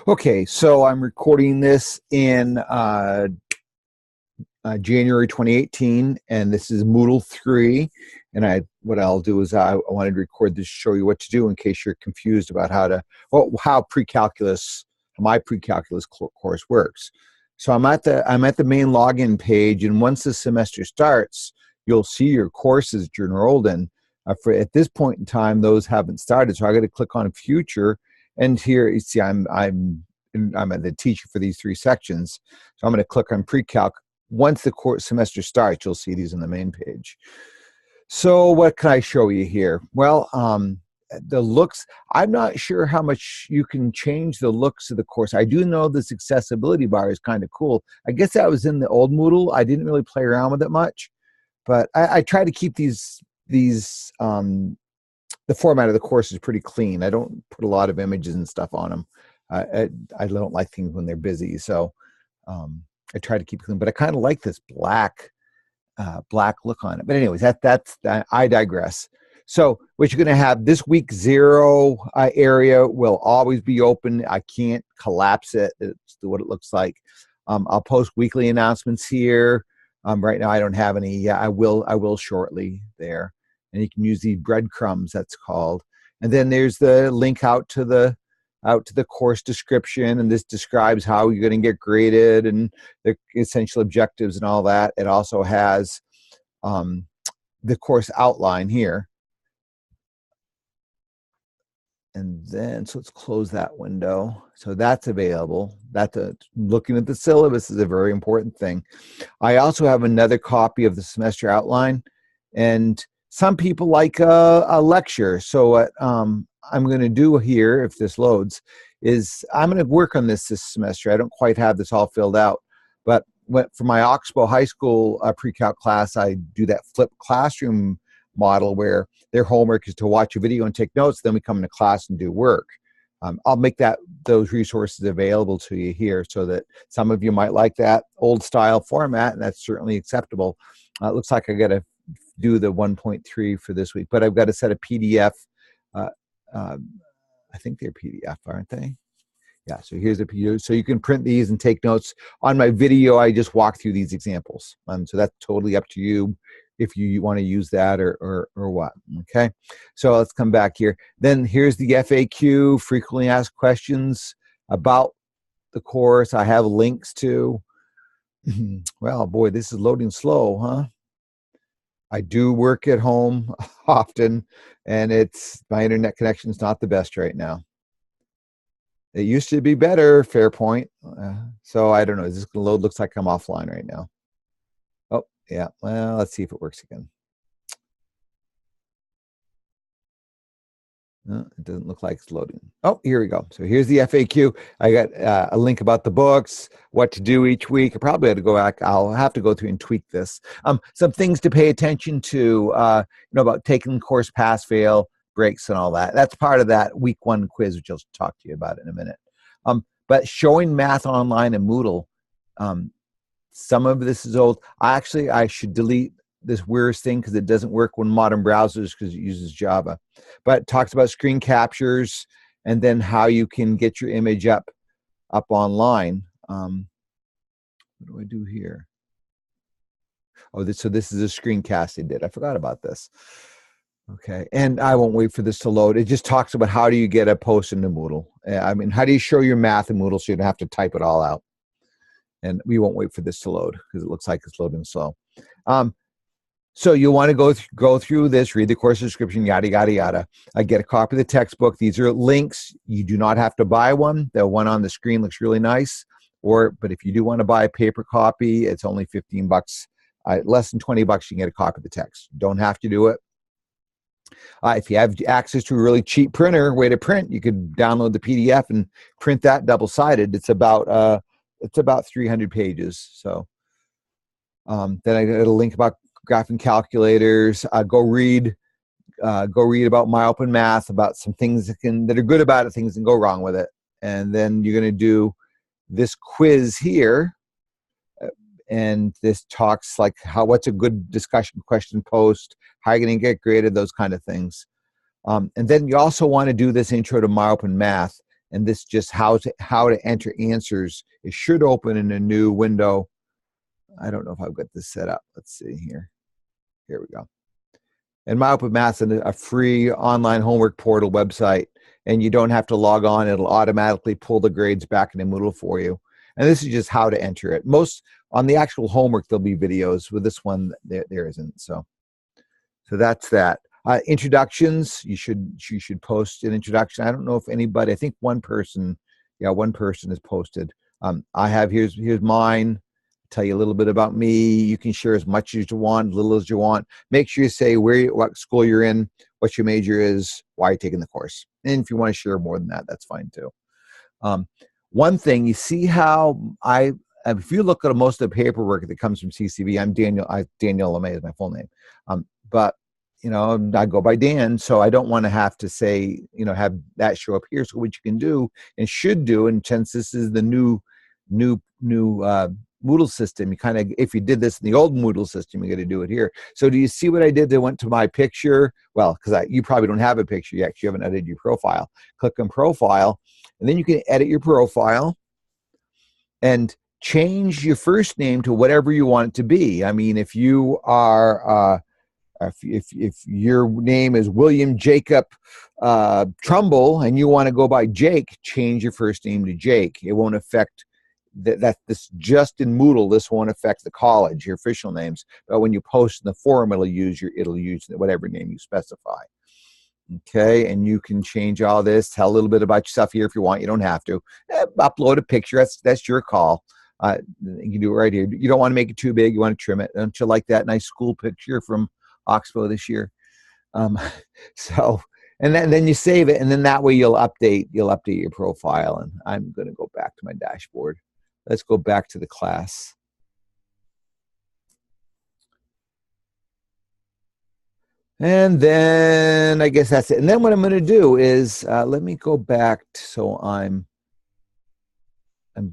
Okay, so I'm recording this in January 2018, and this is Moodle 3. And what I'll do is I wanted to record this to show you what to do in case you're confused about how Precalculus, my Precalculus course works. So I'm at the main login page, and once the semester starts, you'll see your courses that you're enrolled in. At this point in time, those haven't started, so I got to click on Future. And here you see I'm the teacher for these three sections. So I'm going to click on Precalc. Once the course semester starts, you'll see these on the main page. So what can I show you here? Well, the looks, I'm not sure how much you can change the looks of the course. I do know this accessibility bar is kind of cool. I guess that was in the old Moodle. I didn't really play around with it much, but I try to keep the format of the course is pretty clean. I don't put a lot of images and stuff on them. I don't like things when they're busy, so I try to keep it clean. But I kind of like this black look on it. But anyways, I digress. So what you're going to have, this week 0 area will always be open. I can't collapse it. It's what it looks like. I'll post weekly announcements here. Right now I don't have any. Yeah, I will shortly there. And you can use the breadcrumbs, that's called. And then there's the link out to the course description, and this describes how you're going to get graded and the essential objectives and all that. It also has the course outline here. And then, so let's close that window. So that's available. Looking at the syllabus is a very important thing. I also have another copy of the semester outline, and some people like a lecture. So what I'm going to do here, if this loads, is I'm going to work on this semester. I don't quite have this all filled out, but for my Oxbow High School pre-calc class, I do that flipped classroom model where their homework is to watch a video and take notes. Then we come into class and do work. I'll make those resources available to you here so that some of you might like that old style format, and that's certainly acceptable. It looks like I got to do the 1.3 for this week, but I've got to set a PDF. I think they're PDF, aren't they? Yeah, so here's a PDF. So you can print these and take notes. On my video, I just walk through these examples. So that's totally up to you if you want to use that or what, okay? So let's come back here. Then here's the FAQ, frequently asked questions about the course. I have links to. Well, boy, this is loading slow, huh? I do work at home often, and my internet connection is not the best right now. It used to be better, fair point. So I don't know, is this going to load? Looks like I'm offline right now. Oh, yeah, well, let's see if it works again. No, it doesn't look like it's loading. Oh, here we go. So here's the FAQ. I got a link about the books, what to do each week. I probably had to go back. I'll have to go through and tweak this. Some things to pay attention to, about taking course pass, fail, breaks, and all that. That's part of that week 1 quiz, which I'll talk to you about in a minute. But showing math online in Moodle, some of this is old. I should delete this weird thing because it doesn't work when modern browsers because it uses Java. But it talks about screen captures and then how you can get your image up online. What do I do here? Oh, so this is a screencast they did. I forgot about this. Okay, and I won't wait for this to load. It just talks about how do you get a post into Moodle. How do you show your math in Moodle so you don't have to type it all out? And we won't wait for this to load because it looks like it's loading slow. So you want to go through this, read the course description, yada, yada, yada. Get a copy of the textbook. These are links. You do not have to buy one. The one on the screen looks really nice. But if you do want to buy a paper copy, it's only $15. Less than $20, you can get a copy of the text. You don't have to do it. If you have access to a really cheap printer, way to print, you could download the PDF and print that double-sided. It's about 300 pages. So then I got a link about graphing calculators. Go read about My Open Math, about some things that are good about it, things that can go wrong with it. And then you're going to do this quiz here. And this talks like what's a good discussion question post, how you're going to get graded, those kind of things. And then you also want to do this intro to My Open Math. and this just how to enter answers. It should open in a new window. I don't know if I've got this set up. Let's see here. Here we go. And MyOpenMath's a free online homework portal website, and you don't have to log on. It'll automatically pull the grades back into Moodle for you. And this is just how to enter it. Most on the actual homework, there'll be videos. With this one, there isn't. So that's that. Introductions, you should post an introduction. I don't know if anybody, I think one person has posted. I have, here's mine. Tell you a little bit about me. You can share as much as you want, little as you want. Make sure you say what school you're in, what your major is, why you're taking the course. And if you want to share more than that, that's fine too. One thing, you see how if you look at most of the paperwork that comes from CCV, I'm Daniel LeMay is my full name. But I go by Dan, so I don't want to have to say, have that show up here. So what you can do and should do, and since this is the new Moodle system, you kind of, if you did this in the old Moodle system, you got to do it here. So do you see what I did? I went to my picture. Well, because you probably don't have a picture yet, because you haven't edited your profile. Click on profile, and then you can edit your profile and change your first name to whatever you want it to be. I mean, if you are if your name is William Jacob Trumbull and you want to go by Jake, change your first name to Jake. It won't affect this just in Moodle. This won't affect the college, your official names. But when you post in the forum, it'll use whatever name you specify. Okay, and you can change all this. Tell a little bit about yourself here if you want. You don't have to. Upload a picture. That's your call. You can do it right here. You don't want to make it too big. You want to trim it. Don't you like that nice school picture from Oxbow this year? So, and then you save it, and then that way you'll update your profile. And I'm going to go back to my dashboard. Let's go back to the class. And then I guess that's it. And then what I'm going to do is let me go back so I'm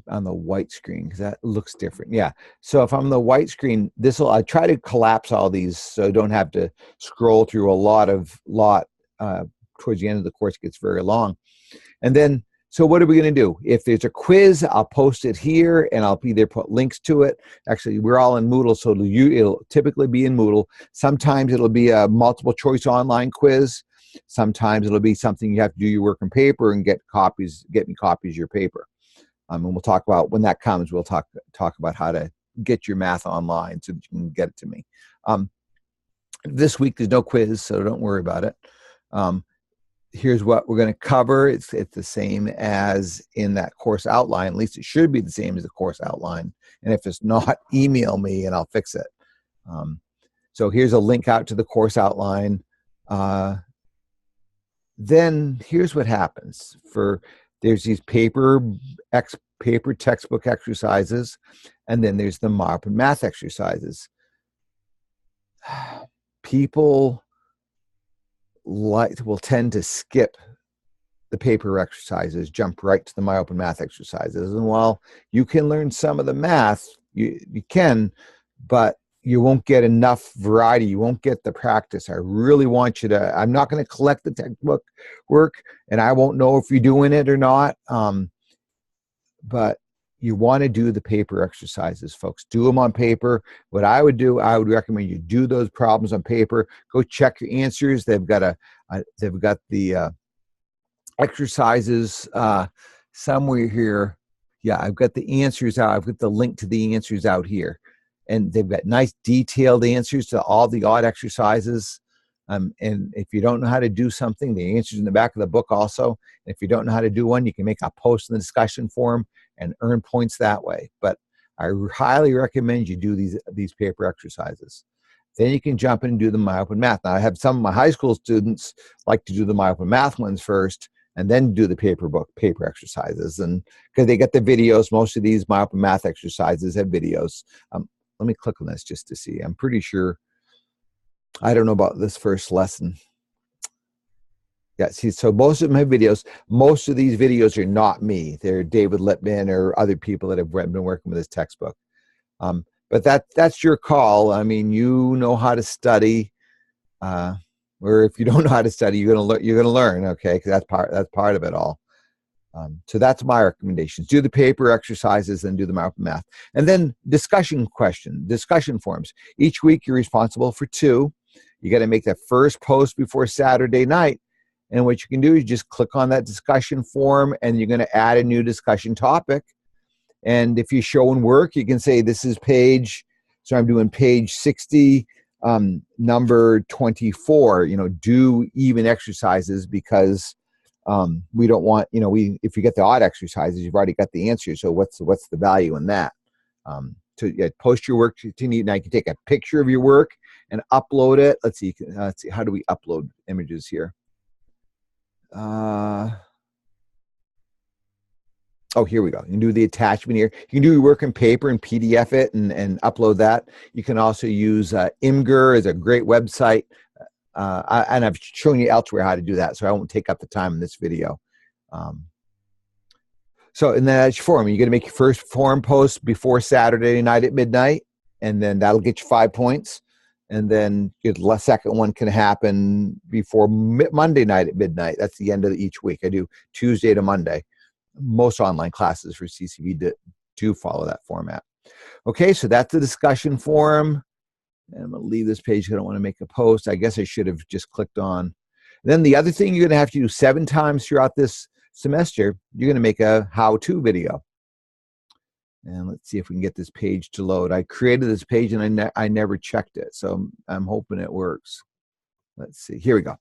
on the white screen, because that looks different. Yeah. So if I'm on the white screen, I try to collapse all these so I don't have to scroll through a lot towards the end of the course. It gets very long. And then, so what are we going to do? If there's a quiz, I'll post it here, and I'll either put links to it. Actually, we're all in Moodle, so it'll typically be in Moodle. Sometimes it'll be a multiple choice online quiz. Sometimes it'll be something you have to do your work on paper and get me copies of your paper. And we'll talk about, when that comes, we'll talk about how to get your math online so that you can get it to me. This week there's no quiz, so don't worry about it. Here's what we're going to cover. It's the same as in that course outline. At least it should be the same as the course outline. And if it's not, email me and I'll fix it. So here's a link out to the course outline. Then here's what happens. There's these paper textbook exercises, and then there's the MyOpenMath exercises. People will tend to skip the paper exercises, jump right to the MyOpenMath exercises. And while you can learn some of the math, you can, but you won't get enough variety. You won't get the practice. I really want you to, I'm not going to collect the textbook work, and I won't know if you're doing it or not. But you want to do the paper exercises, folks. Do them on paper. What I would do, I would recommend you do those problems on paper. Go check your answers. They've got the exercises somewhere here. Yeah, I've got the answers out. I've got the link to the answers out here. And they've got nice detailed answers to all the odd exercises. And if you don't know how to do something, the answer's in the back of the book also. And if you don't know how to do one, you can make a post in the discussion forum and earn points that way. But I highly recommend you do these paper exercises. Then you can jump in and do the MyOpenMath. Now, I have some of my high school students like to do the MyOpenMath ones first, and then do the paper exercises. And because they get the videos, most of these MyOpenMath exercises have videos. Let me click on this just to see. I'm pretty sure, I don't know about this first lesson. Yeah, see, so most of them have videos. Most of these videos are not me. They're David Lippman or other people that have been working with this textbook. But that's your call. I mean, you know how to study, or if you don't know how to study, you're gonna learn. Okay, because that's part of it all. So that's my recommendations. Do the paper exercises and do the math. And then discussion forms. Each week you're responsible for 2. You got to make that first post before Saturday night. And what you can do is just click on that discussion form and you're going to add a new discussion topic. And if you're showing work, you can say this is page, so I'm doing page 60, number 24, do even exercises because we don't want, if you get the odd exercises, you've already got the answer. So what's the value in that? Post your work to need. Now you can take a picture of your work and upload it. Let's see. How do we upload images here? Oh, here we go. You can do the attachment here. You can do your work in paper and PDF it and upload that. You can also use Imgur as a great website. And I've shown you elsewhere how to do that, so I won't take up the time in this video. So in that form, you're going to make your first form post before Saturday night at midnight, and then that'll get you 5 points. And then the second one can happen before Monday night at midnight. That's the end of each week. I do Tuesday to Monday. Most online classes for CCV do follow that format. Okay, so that's the discussion forum. And I'm going to leave this page because I don't want to make a post. I guess I should have just clicked on. And then the other thing you're going to have to do 7 times throughout this semester, you're going to make a how-to video. And let's see if we can get this page to load. I created this page and I never checked it, so I'm hoping it works. Let's see. Here we go.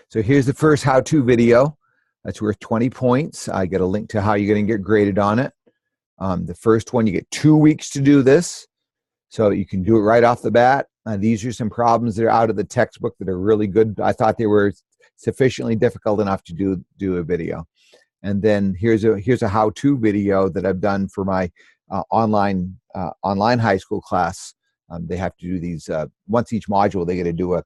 So here's the first how-to video. That's worth 20 points. I get a link to how you're going to get graded on it. The first one, you get 2 weeks to do this, so you can do it right off the bat. These are some problems that are out of the textbook that are really good. I thought they were sufficiently difficult enough to do a video. And then here's a how-to video that I've done for my online high school class. They have to do these once each module. They get to do a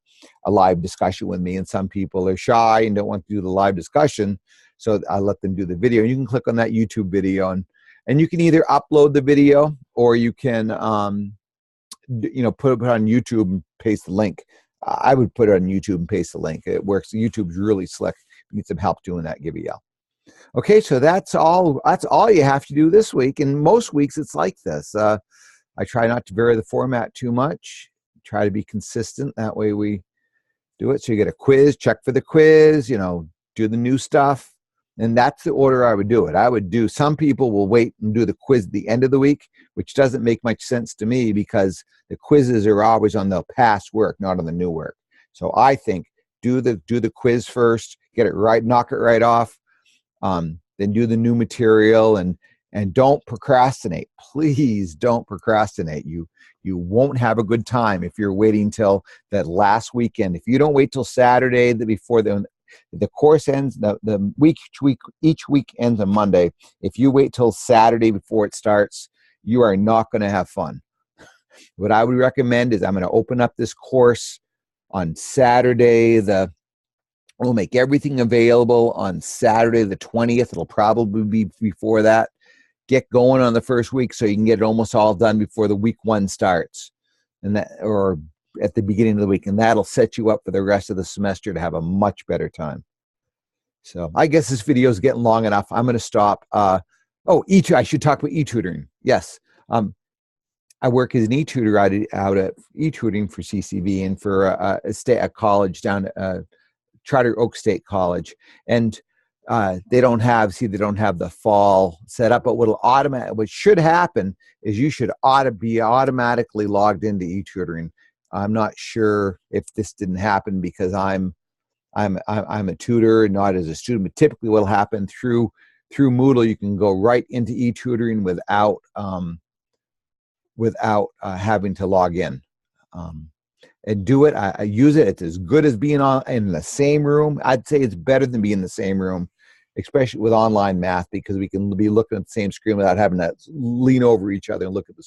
live discussion with me, and some people are shy and don't want to do the live discussion, so I let them do the video. You can click on that YouTube video, and you can either upload the video or you can put it on YouTube and paste the link. I would put it on YouTube and paste the link. It works. YouTube's really slick. You need some help doing that, give me a yell. Okay, so that's all you have to do this week, and most weeks it's like this. I try not to vary the format too much. Try to be consistent. That way we do it. So you get a quiz, check for the quiz, do the new stuff. And that's the order I would do it. Some people will wait and do the quiz at the end of the week, which doesn't make much sense to me because the quizzes are always on the past work, not on the new work. So I think do the quiz first, get it right, knock it right off, then do the new material and don't procrastinate. Please don't procrastinate. You won't have a good time if you're waiting till that last weekend. If you don't wait till Saturday before the course ends, each week ends on Monday. If you wait till Saturday before it starts, you are not going to have fun. What I would recommend is I'm going to open up this course on Saturday. We'll make everything available on Saturday the 20th. It'll probably be before that. Get going on the first week so you can get it almost all done before the week 1 starts, or at the beginning of the week, and that'll set you up for the rest of the semester to have a much better time. So I guess this video is getting long enough. I'm going to stop. I should talk about e-tutoring. Yes. I work as an e-tutor out at e-tutoring for CCV and for a college down at Charter Oak State College. And they don't have the fall set up, but what should happen is you should be automatically logged into e-tutoring. I'm not sure if this didn't happen because I'm a tutor, not as a student, but typically what'll happen through Moodle, you can go right into e-tutoring without having to log in. And do it. I use it. It's as good as being in the same room. I'd say it's better than being in the same room, especially with online math, because we can be looking at the same screen without having to lean over each other and look at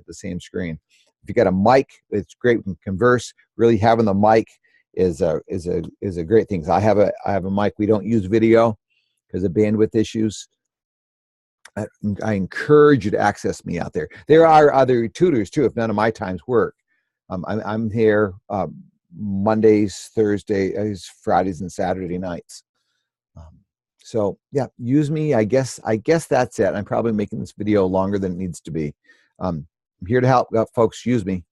the same screen. If you got a mic, it's great. We can converse. Really having the mic is a great thing. So I have a mic. We don't use video because of bandwidth issues. I encourage you to access me out there. There are other tutors too, if none of my times work. I'm here Mondays, Thursdays, Fridays, and Saturday nights. So yeah, use me. I guess that's it. I'm probably making this video longer than it needs to be. I'm here to help folks. Use me.